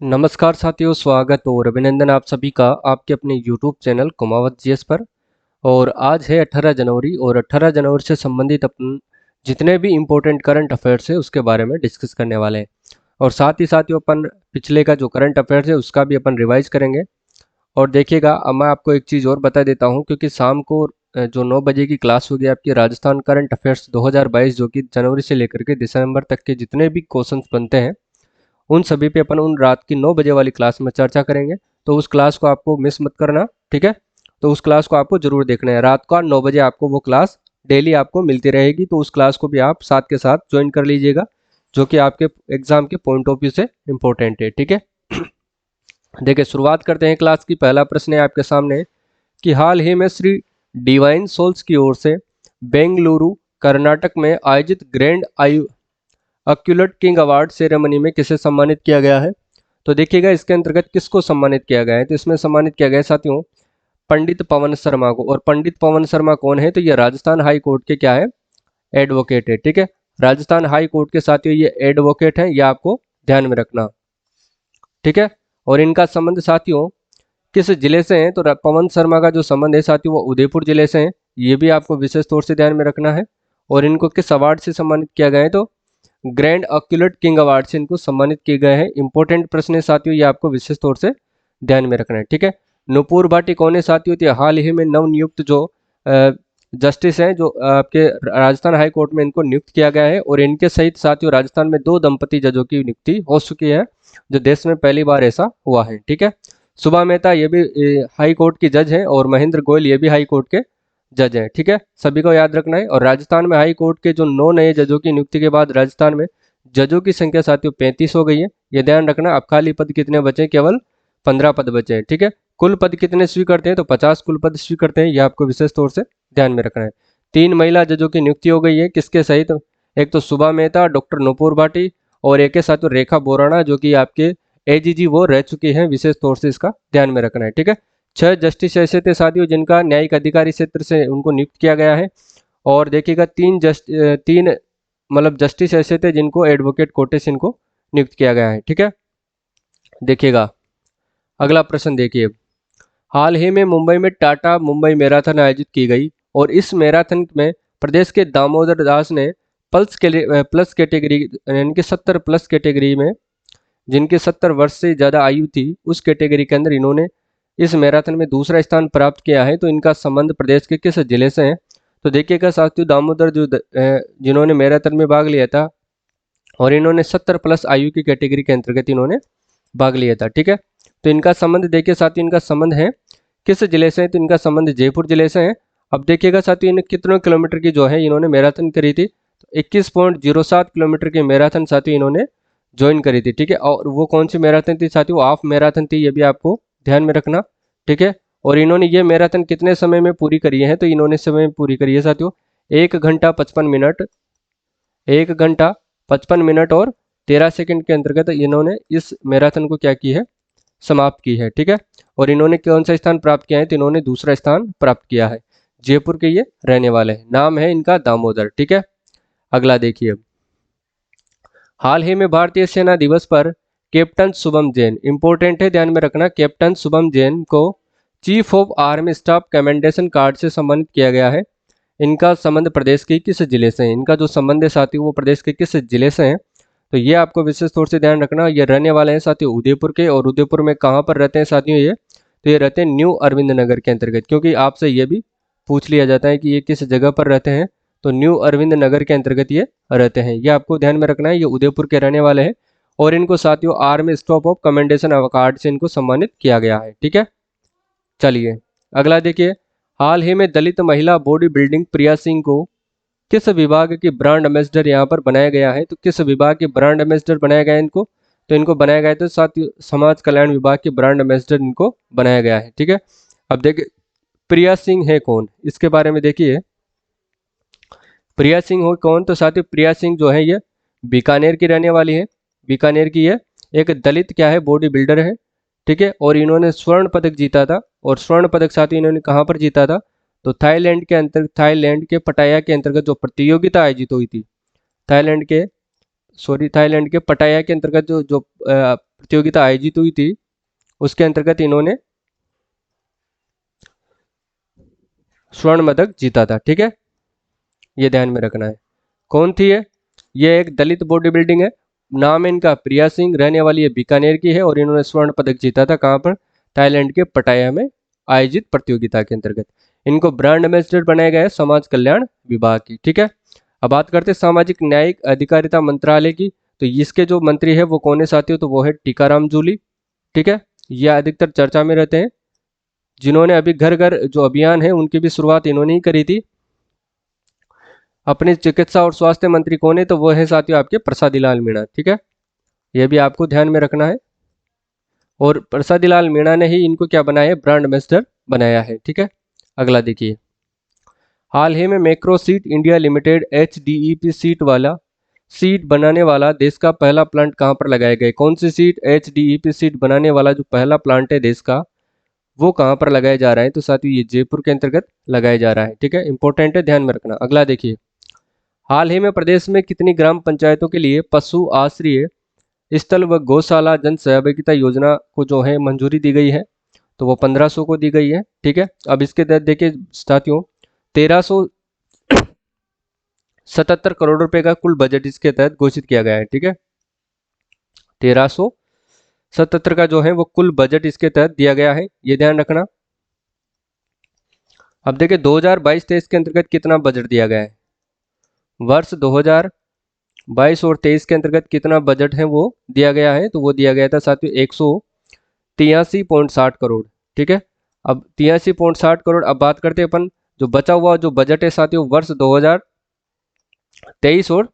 नमस्कार साथियों, स्वागत और अभिनंदन आप सभी का आपके अपने YouTube चैनल कुमावत जीएस पर। और आज है 18 जनवरी और 18 जनवरी से संबंधित अपन जितने भी इम्पोर्टेंट करंट अफेयर्स है उसके बारे में डिस्कस करने वाले हैं। और साथ ही साथियों अपन पिछले का जो करंट अफेयर्स है उसका भी अपन रिवाइज करेंगे। और देखिएगा, अब मैं आपको एक चीज़ और बता देता हूँ, क्योंकि शाम को जो 9 बजे की क्लास होगी आपकी राजस्थान करंट अफेयर्स 2022, जो कि जनवरी से लेकर के दिसंबर तक के जितने भी क्वेश्चंस बनते हैं उन सभी पे अपन उन रात की 9 बजे वाली क्लास में चर्चा करेंगे। तो उस क्लास को आपको मिस मत करना, ठीक है। तो उस क्लास को आपको जरूर देखना है। रात को 9 बजे आपको वो क्लास डेली आपको मिलती रहेगी, तो उस क्लास को भी आप साथ के साथ ज्वाइन कर लीजिएगा, जो कि आपके एग्जाम के पॉइंट ऑफ व्यू से इम्पोर्टेंट है, ठीक है। देखिए, शुरुआत करते हैं क्लास की। पहला प्रश्न है आपके सामने कि हाल ही में श्री डिवाइन सोल्स की ओर से बेंगलुरु कर्नाटक में आयोजित ग्रैंड अक्यूलेट किंग अवार्ड सेरेमनी में किसे सम्मानित किया गया है। तो देखिएगा, इसके अंतर्गत किसको सम्मानित किया गया है। तो इसमें सम्मानित किया गया है साथियों पंडित पवन शर्मा को। और पंडित पवन शर्मा कौन है, तो ये राजस्थान हाई कोर्ट के क्या है, एडवोकेट है, ठीक है। राजस्थान हाई कोर्ट के साथियों ये एडवोकेट है, ये आपको ध्यान में रखना, ठीक है। और इनका संबंध साथियों किस जिले से है, तो पवन शर्मा का जो संबंध है साथियों वो उदयपुर जिले से है, ये भी आपको विशेष तौर से ध्यान में रखना है। और इनको किस अवार्ड से सम्मानित किया गया है, तो ग्रैंड अक्यूलेट किंग अवार्ड से इनको सम्मानित किए गए हैं। इंपॉर्टेंट प्रश्न है साथियों, ये आपको विशेष तौर से ध्यान में रखना है, ठीक है। नुपुर भाटी कौन है साथियों, तो हाल ही में नवनियुक्त जो जस्टिस हैं, जो आपके राजस्थान हाई कोर्ट में इनको नियुक्त किया गया है। और इनके सहित साथियों राजस्थान में 2 दंपति जजों की नियुक्ति हो चुकी है, जो देश में पहली बार ऐसा हुआ है, ठीक है। सुबह मेहता ये भी हाई कोर्ट की जज हैं, और महेंद्र गोयल ये भी हाई कोर्ट के जज हैं, ठीक है। सभी को याद रखना है। और राजस्थान में हाई कोर्ट के जो 9 नए जजों की नियुक्ति के बाद राजस्थान में जजों की संख्या साथियों 35 हो गई है। ये ध्यान रखना। अब खाली पद कितने बचे, केवल 15 पद बचे हैं, ठीक है। कुल पद कितने स्वीकारते हैं, तो 50 कुल पद स्वीकारते हैं, ये आपको विशेष तौर से ध्यान में रखना है। 3 महिला जजों की नियुक्ति हो गई है, किसके सहित, एक तो सुबह मेहता, डॉक्टर नुपुर भाटी, और एक के साथियों रेखा बोराना, जो कि आपके एजीजी वो रह चुकी हैं, विशेष तौर से इसका ध्यान में रखना है, ठीक है। 6 जस्टिस ऐसे थे साथियों जिनका न्यायिक अधिकारी क्षेत्र से उनको नियुक्त किया गया है। और देखिएगा 3 मतलब जस्टिस ऐसे थे जिनको एडवोकेट कोटे से इनको नियुक्त किया गया है, ठीक है। देखिएगा अगला प्रश्न देखिए, हाल ही में मुंबई में टाटा मुंबई मैराथन आयोजित की गई, और इस मैराथन में प्रदेश के दामोदर दास ने प्लस कैटेगरी यानी कि 70 प्लस कैटेगरी में, जिनके 70 वर्ष से ज़्यादा आयु थी, उस कैटेगरी के अंदर इन्होंने इस मैराथन में दूसरा स्थान प्राप्त किया है। तो इनका संबंध प्रदेश के किस जिले से है। तो देखिएगा साथियों, दामोदर जिन्होंने मैराथन में भाग लिया था, और इन्होंने 70 प्लस आयु की कैटेगरी के अंतर्गत इन्होंने भाग लिया था, ठीक है। तो इनका संबंध देखिए साथियों, इनका संबंध है किस जिले से है, तो इनका संबंध जयपुर जिले से है। अब देखिएगा साथियों, इन कितने किलोमीटर की जो है इन्होंने मैराथन करी थी, तो 21.07 किलोमीटर की मैराथन साथियों इन्होंने ज्वाइन करी थी, ठीक है। और वो कौन सी मैराथन थी साथियों, वो हाफ मैराथन थी, ये भी आपको ध्यान में रखना, ठीक है। और इन्होंने ये मैराथन कितने समय में पूरी करी है, तो इन्होंने समय में पूरी करी है साथियों 1 घंटा 55 मिनट, 1 घंटा 55 मिनट और 13 सेकंड के अंतर्गत इन्होंने इस मैराथन को क्या की है, समाप्त की है, ठीक है। और इन्होंने कौन सा स्थान प्राप्त किया है, तो इन्होंने दूसरा स्थान प्राप्त किया है। जयपुर के ये रहने वाले हैं, नाम है इनका दामोदर, ठीक है। अगला देखिए, हाल ही में भारतीय सेना दिवस पर कैप्टन शुभम जैन, इंपॉर्टेंट है ध्यान में रखना, कैप्टन शुभम जैन को chief of army staff commendation card से सम्मानित किया गया है। इनका संबंध प्रदेश के किस जिले से है, इनका जो संबंध है साथियों वो प्रदेश के किस जिले से है, तो ये आपको विशेष तौर से ध्यान रखना। ये रहने वाले हैं साथियों उदयपुर के, और उदयपुर में कहाँ पर रहते हैं साथियों ये, तो ये रहते हैं न्यू अरविंद नगर के अंतर्गत, क्योंकि आपसे ये भी पूछ लिया जाता है कि ये किस जगह पर रहते हैं, तो न्यू अरविंद नगर के अंतर्गत ये रहते हैं, ये आपको ध्यान में रखना है। ये उदयपुर के रहने वाले हैं, और इनको साथियों army staff of commendation award से इनको सम्मानित किया गया है, ठीक है। चलिए अगला देखिए, हाल ही में दलित महिला बॉडी बिल्डिंग प्रिया सिंह को किस विभाग की ब्रांड एम्बेसडर यहाँ पर बनाया गया है, तो किस विभाग के ब्रांड एम्बेसडर बनाया गया है इनको, तो इनको बनाया गया है तो साथ समाज कल्याण विभाग के ब्रांड एम्बेसडर इनको बनाया गया है, ठीक है। अब देखिए प्रिया सिंह है कौन, इसके बारे में देखिए, प्रिया सिंह हो कौन, तो साथियों प्रिया सिंह जो है ये बीकानेर की रहने वाली है, बीकानेर की ये एक दलित क्या है बॉडी बिल्डर है, ठीक है। और इन्होंने स्वर्ण पदक जीता था, और स्वर्ण पदक साथियों इन्होंने कहाँ पर जीता था, तो थाईलैंड के पटाया के अंतर्गत जो प्रतियोगिता आयोजित हुई थी, थाईलैंड के सॉरी थाईलैंड के पटाया के अंतर्गत जो जो प्रतियोगिता आयोजित हुई थी उसके अंतर्गत इन्होंने स्वर्ण पदक जीता था। ठीक है, ये ध्यान में रखना है। कौन थी ये एक दलित बॉडी बिल्डिंग है, नाम है इनका प्रिया सिंह, रहने वाली है बीकानेर की है और इन्होंने स्वर्ण पदक जीता था कहाँ पर, थाईलैंड के पटाया में आयोजित प्रतियोगिता के अंतर्गत। इनको ब्रांड एम्बेसडर बनाया गया है समाज कल्याण विभाग की। ठीक है, अब बात करते हैं सामाजिक न्यायिक अधिकारिता मंत्रालय की। तो इसके जो मंत्री है वो कौन है साथियों, तो वो है टीकाराम जूली। ठीक है, ये अधिकतर चर्चा में रहते हैं, जिन्होंने अभी घर घर जो अभियान है उनकी भी शुरुआत इन्होंने ही करी थी। अपने चिकित्सा और स्वास्थ्य मंत्री कौन है, तो वो है साथियों आपके प्रसादी लाल मीणा। ठीक है, यह भी आपको ध्यान में रखना है। और प्रसादी लाल मीणा ने ही इनको क्या बनाया है, ब्रांड एम्बेसडर बनाया है। ठीक है, अगला देखिए, हाल ही में macro seat India limited HDEP seat बनाने वाला देश का पहला प्लांट कहां पर लगाया गया, कौन सी सीट, HDEP सीट बनाने वाला जो पहला प्लांट है देश का वो कहां पर लगाया जा रहा है, तो साथियों ये जयपुर के अंतर्गत लगाया जा रहा है। ठीक है, इंपॉर्टेंट है, ध्यान में रखना। अगला देखिए, हाल ही में प्रदेश में कितनी ग्राम पंचायतों के लिए पशु आश्रय स्थल व गौशाला जन सहभागिता योजना को जो है मंजूरी दी गई है, तो वो 1500 को दी गई है। ठीक है, अब इसके तहत देखिए साथियों 1377 करोड़ रुपए का कुल बजट इसके तहत घोषित किया गया है। ठीक है, 1377 का जो है वो कुल बजट इसके तहत दिया गया है, ये ध्यान रखना। अब देखिए 2022-23 के अंतर्गत कितना बजट दिया गया है, वर्ष 2022 और 23 के अंतर्गत कितना बजट है वो दिया गया है, तो वो दिया गया था साथियों 183.60 करोड़। ठीक है, अब 83.60 करोड़। अब बात करते हैं अपन जो बचा हुआ जो बजट है साथियों वर्ष 2023 और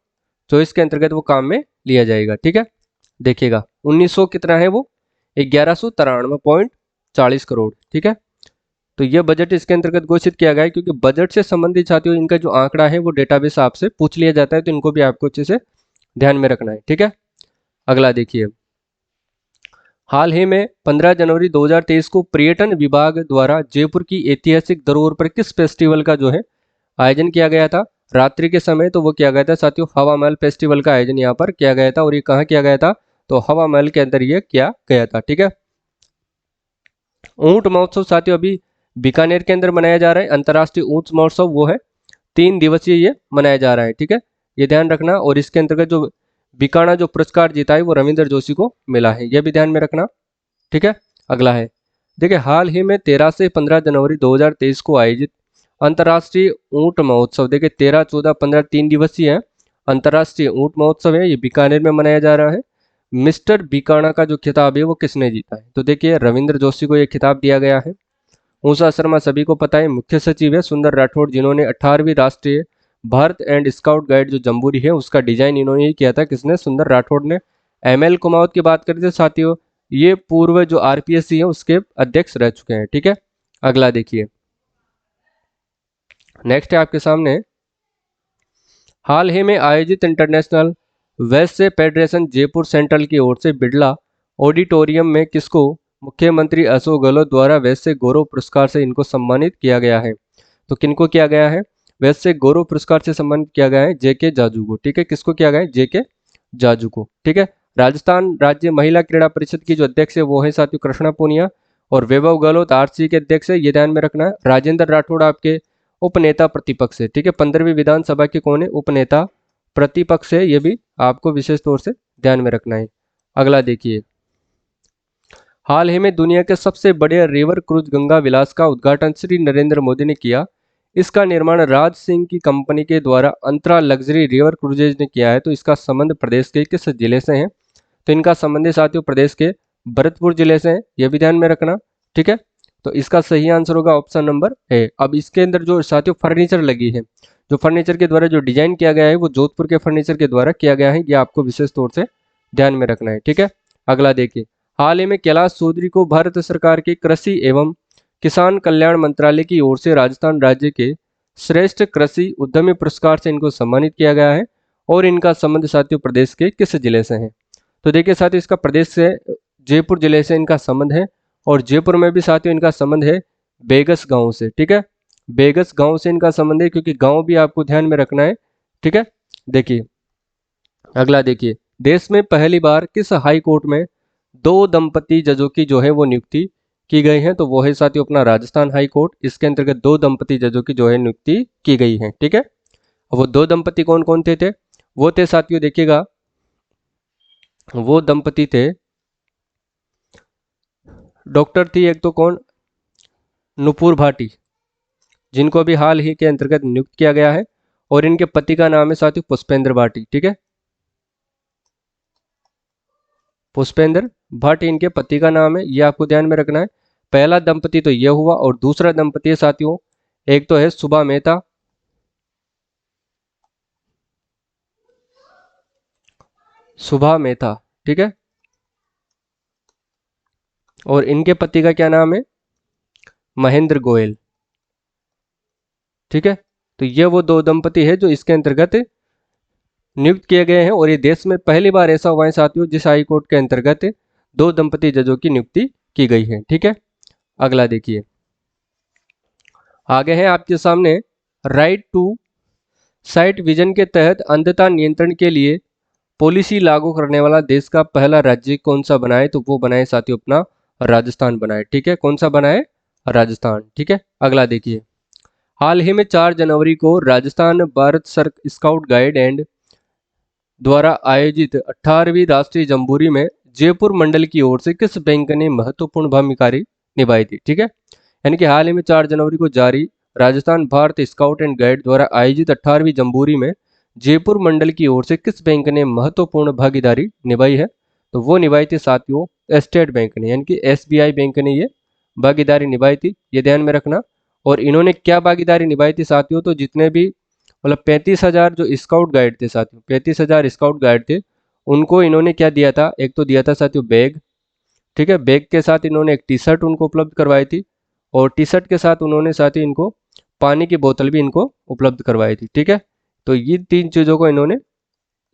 24 के अंतर्गत वो काम में लिया जाएगा। ठीक है, देखिएगा 1900 कितना है वो 1193.40 करोड़। ठीक है, तो यह बजट इसके अंतर्गत घोषित किया गया है, क्योंकि बजट से संबंधित साथियों इनका जो आंकड़ा है वो डेटाबेस आपसे पूछ लिया जाता है, तो इनको भी आपको अच्छे से ध्यान में रखना है। ठीक है, अगला देखिए, हाल ही में 15 जनवरी 2023 को पर्यटन विभाग द्वारा जयपुर की ऐतिहासिक धरोहर पर किस फेस्टिवल का जो है आयोजन किया गया था रात्रि के समय, तो वो किया गया था साथियों हवा महल फेस्टिवल का आयोजन यहाँ पर किया गया था। और ये कहाँ किया गया था, तो हवा महल के अंदर ये किया गया था। ठीक है, ऊंट महोत्सव साथियों अभी बीकानेर के अंदर मनाया जा रहा है, अंतर्राष्ट्रीय ऊंट महोत्सव वो है 3 दिवसीय ये मनाया जा रहा है। ठीक है, ये ध्यान रखना। और इसके अंतर्गत जो बीकाना जो पुरस्कार जीता है वो रविंद्र जोशी को मिला है, यह भी ध्यान में रखना। ठीक है, अगला है, देखिए हाल ही में 13 से 15 जनवरी 2023 को आयोजित अंतर्राष्ट्रीय ऊंट महोत्सव, देखिए 13, 14, 15 3 दिवसीय है अंतर्राष्ट्रीय ऊंट महोत्सव है, ये बीकानेर में मनाया जा रहा है। मिस्टर बीकाना का जो खिताब है वो किसने जीता है, तो देखिए रविंद्र जोशी को ये खिताब दिया गया है। ऊषा शर्मा सभी को पता है, मुख्य सचिव है सुंदर राठौड़, जिन्होंने 18वीं राष्ट्रीय भारत एंड स्काउट गाइड जो जम्बूरी है उसका डिजाइन इन्होंने ही किया था, किसने, सुंदर राठौड़ ने। ML कुमावत की बात करें तो साथियों ये पूर्व जो RPSC है उसके अध्यक्ष रह चुके हैं। ठीक है, अगला देखिए, नेक्स्ट है आपके सामने, हाल ही में आयोजित इंटरनेशनल वैश्य फेडरेशन जयपुर सेंट्रल की ओर से बिड़ला ऑडिटोरियम में किसको मुख्यमंत्री अशोक गहलोत द्वारा वैश्य गौरव पुरस्कार से इनको सम्मानित किया गया है, तो किनको किया गया है, वैश्य गौरव पुरस्कार से सम्मानित किया गया है JK जाजू को। ठीक है, किसको किया गया है, JK जाजू को। ठीक है, राजस्थान राज्य महिला क्रीड़ा परिषद की जो अध्यक्ष है वो है साथियों कृष्णा पूनिया, और वैभव गहलोत RC के अध्यक्ष है, ये ध्यान में रखना है। राजेंद्र राठौड़ आपके उपनेता प्रतिपक्ष है। ठीक है, 15वीं विधानसभा के कौन है, उपनेता प्रतिपक्ष है, ये भी आपको विशेष तौर से ध्यान में रखना है। अगला देखिए, हाल ही में दुनिया के सबसे बड़े रिवर क्रूज गंगा विलास का उद्घाटन श्री नरेंद्र मोदी ने किया। इसका निर्माण राज सिंह की कंपनी के द्वारा अंतरा लग्जरी रिवर क्रूजेज ने किया है, तो इसका संबंध प्रदेश के किस जिले से है, तो इनका संबंध साथियों प्रदेश के भरतपुर जिले से है, यह भी ध्यान में रखना। ठीक है, तो इसका सही आंसर होगा ऑप्शन नंबर है। अब इसके अंदर जो साथियों फर्नीचर लगी है, जो फर्नीचर के द्वारा जो डिजाइन किया गया है वो जोधपुर के फर्नीचर के द्वारा किया गया है, ये आपको विशेष तौर से ध्यान में रखना है। ठीक है, अगला देखिए, हाल ही में कैलाश चौधरी को भारत सरकार के कृषि एवं किसान कल्याण मंत्रालय की ओर से राजस्थान राज्य के श्रेष्ठ कृषि उद्यमी पुरस्कार से इनको सम्मानित किया गया है, और इनका संबंध साथियों प्रदेश के किस जिले से है, तो देखिए साथियों इसका प्रदेश से जयपुर जिले से इनका संबंध है, और जयपुर में भी साथियों इनका संबंध है बेगस गांव से। ठीक है, बेगस गांव से इनका संबंध है, क्योंकि गांव भी आपको ध्यान में रखना है। ठीक है, देखिए अगला देखिए, देश में पहली बार किस हाई कोर्ट में दो दंपति जजों की जो है वो नियुक्ति की गई है? तो वो है साथियों अपना राजस्थान हाई कोर्ट। इसके अंतर्गत दो दंपति जजों की जो है नियुक्ति की गई है। ठीक है, वो दो दंपति कौन कौन थे? वो थे साथियों, देखिएगा, वो दंपति थे, डॉक्टर थी एक तो कौन, नुपुर भाटी, जिनको भी हाल ही के अंतर्गत नियुक्त किया गया है, और इनके पति का नाम है साथियों पुष्पेंद्र भाटी। ठीक है, पुष्पेंद्र भट्ट इनके पति का नाम है, ये आपको ध्यान में रखना है। पहला दंपति तो ये हुआ, और दूसरा दंपति है साथियों, एक तो है सुभा मेहता, सुभा मेहता। ठीक है, और इनके पति का क्या नाम है, महेंद्र गोयल। ठीक है, तो ये वो दो दंपति है जो इसके अंतर्गत नियुक्त किए गए हैं, और ये देश में पहली बार ऐसा हुआ है साथियों जिस हाई कोर्ट के अंतर्गत दो दंपति जजों की नियुक्ति की गई है। ठीक है, अगला देखिए, आगे है आपके सामने, राइट टू साइट विजन के तहत अंधता नियंत्रण के लिए पॉलिसी लागू करने वाला देश का पहला राज्य कौन सा बनाए? तो वो बनाए साथियों अपना राजस्थान बनाए। ठीक है, कौन सा बनाए? राजस्थान। ठीक है, अगला देखिए, हाल ही में 4 जनवरी को Rajasthan Bharat sir scout guide and द्वारा आयोजित 18वीं राष्ट्रीय जम्बूरी में जयपुर मंडल की ओर से किस बैंक ने महत्वपूर्ण भूमिका निभाई थी? ठीक है, यानी कि हाल ही में 4 जनवरी को जारी Rajasthan Bharat scout and guide द्वारा आयोजित 18वीं जम्बूरी में जयपुर मंडल की ओर से किस बैंक ने महत्वपूर्ण भागीदारी निभाई है? तो वो निभाई थी साथियों स्टेट बैंक ने, यानी कि SBI बैंक ने ये भागीदारी निभाई थी, ये ध्यान में रखना। और इन्होंने क्या भागीदारी निभाई थी साथियों? तो जितने भी मतलब 35,000 जो स्काउट गाइड थे साथियों, 35,000 स्काउट गाइड थे, उनको इन्होंने क्या दिया था? एक तो दिया था साथियों बैग। ठीक है, बैग के साथ इन्होंने एक टी शर्ट उनको उपलब्ध करवाई थी, और टी शर्ट के साथ उन्होंने साथ ही इनको पानी की बोतल भी इनको उपलब्ध करवाई थी। ठीक है, तो ये 3 चीज़ों को इन्होंने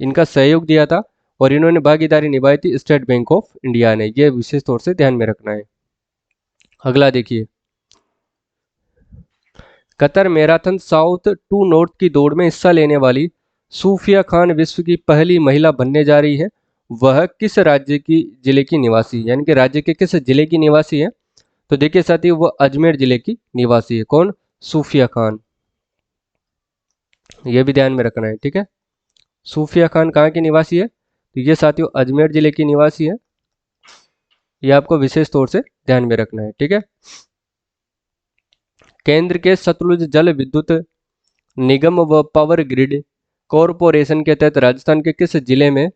इनका सहयोग दिया था, और इन्होंने भागीदारी निभाई थी स्टेट बैंक ऑफ इंडिया ने, ये विशेष तौर से ध्यान में रखना है। अगला देखिए, Qatar marathon south to north की दौड़ में हिस्सा लेने वाली सूफिया खान विश्व की पहली महिला बनने जा रही है। वह किस राज्य की जिले की निवासी है? यानी कि राज्य के किस जिले की निवासी है? तो देखिए साथी, वह अजमेर जिले की निवासी है। कौन? सूफिया खान, ये भी ध्यान में रखना है। ठीक है, सूफिया खान कहाँ की निवासी है? तो ये साथियों अजमेर जिले की निवासी है, ये आपको विशेष तौर से ध्यान में रखना है। ठीक है, केंद्र के सतलुज जल विद्युत निगम व पावर ग्रिड कॉरपोरेशन के तहत राजस्थान के किस जिले में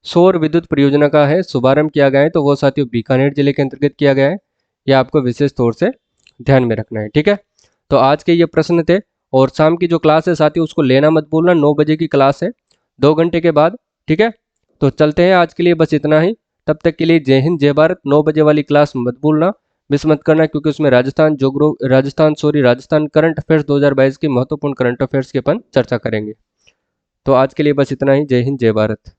सौर विद्युत परियोजना का है शुभारंभ किया गया है? तो वो साथियों बीकानेर जिले के अंतर्गत किया गया है, यह आपको विशेष तौर से ध्यान में रखना है। ठीक है, तो आज के ये प्रश्न थे, और शाम की जो क्लास है साथियों उसको लेना मत भूलना, 9 बजे की क्लास है, 2 घंटे के बाद। ठीक है, तो चलते हैं, आज के लिए बस इतना ही। तब तक के लिए जय हिंद जय भारत। 9 बजे वाली क्लास मत भूलना, मिस मत करना, क्योंकि उसमें राजस्थान करंट अफेयर्स 2022 के महत्वपूर्ण करंट अफेयर्स की अपन चर्चा करेंगे। तो आज के लिए बस इतना ही। जय हिंद जय भारत।